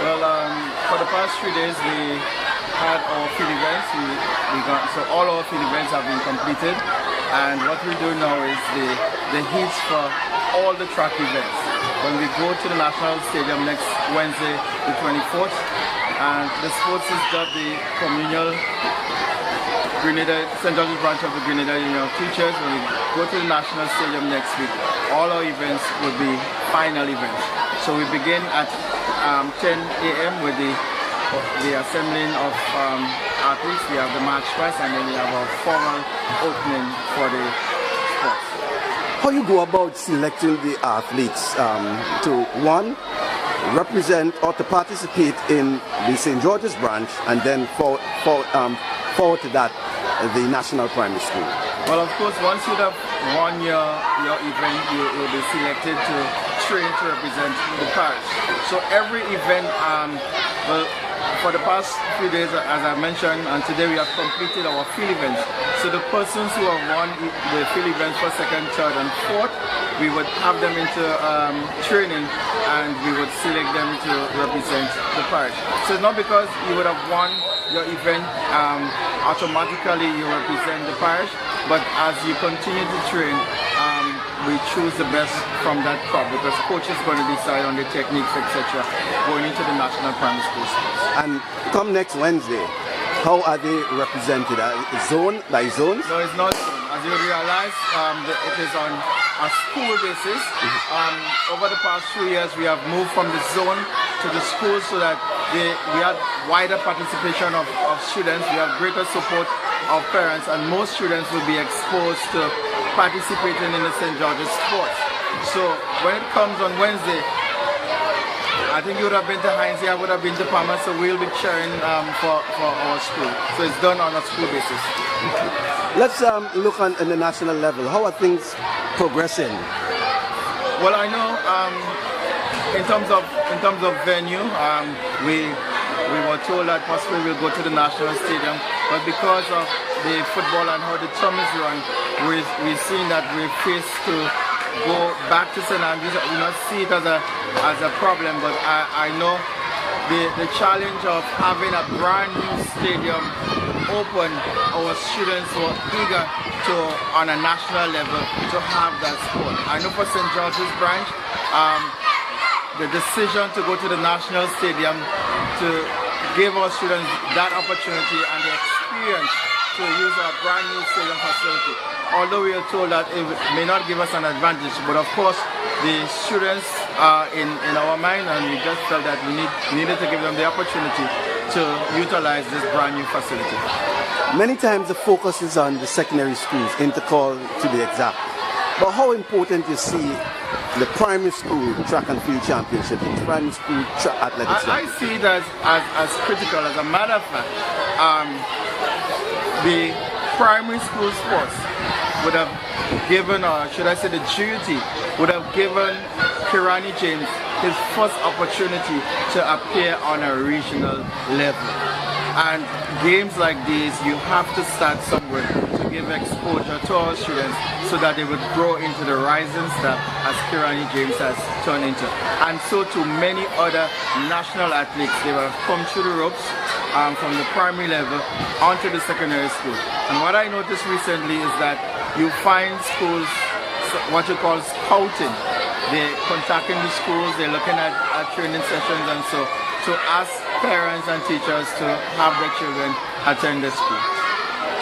Well, for the past 3 days we had our field events. So all our field events have been completed, and what we do now is the heats for all the track events. When we go to the National Stadium next Wednesday, the 24th, and the sports is got the communal Grenada, St. George's branch of the Grenada Union of Teachers. When we go to the National Stadium next week, all our events will be final events. So we begin at 10 a.m. with the assembling of athletes. We have the march past, and then we have a formal opening for the sports. How you go about selecting the athletes to one, represent or to participate in the St. George's branch, and then forward to that the National Primary School? Well, of course, once you have won your event, you will be selected to train to represent the parish. So every event, well, for the past few days, as I mentioned, and today we have completed our field events. So the persons who have won the field events for second, third, and fourth, we would have them into training, and we would select them to represent the parish. So it's not because you would have won your event automatically you represent the parish, but as you continue to train, we choose the best from that crop, because coach is going to decide on the techniques, etc., going into the National Primary School. And come next Wednesday, how are they represented? Zone by zones? No, it's not zone. As you realize, it is on a school basis. Over the past 3 years, we have moved from the zone to the school so that we have wider participation of students. We have greater support of parents, and most students will be exposed to participating in the St. George's sports. So when it comes on Wednesday, I think you would have been to Heinz, I would have been to Palmer, so we'll be cheering for our school. So it's done on a school basis. Let's look on the national level. How are things progressing? Well, I know in terms of venue, we were told that possibly we'll go to the National Stadium, but because of the football and how the term is run, we've seen that we're faced to go back to St. Andrews. We not see it as a problem, but I know the challenge of having a brand new stadium open, our students were eager to, on a national level, to have that sport. I know for St. George's branch, the decision to go to the National Stadium to give our students that opportunity and the experience to use our brand new stadium facility. Although we are told that it may not give us an advantage, but of course the students are in our mind, and we just felt that we needed to give them the opportunity to utilize this brand new facility. Many times the focus is on the secondary schools, intercall to be exact. But how important you see the primary school track and field championship, the primary school track athletics? I see it as critical. As a matter of fact, the primary school sports would have given, or should I say the duty, would have given Kirani James his first opportunity to appear on a regional level. And games like these, you have to start somewhere to give exposure to our students so that they would grow into the rising star as Kirani James has turned into. And so to many other national athletes, they will come through the ropes from the primary level onto the secondary school. And what I noticed recently is that you find schools, what you call scouting. They're contacting the schools, they're looking at training sessions, and so to ask parents and teachers to have their children attend the school.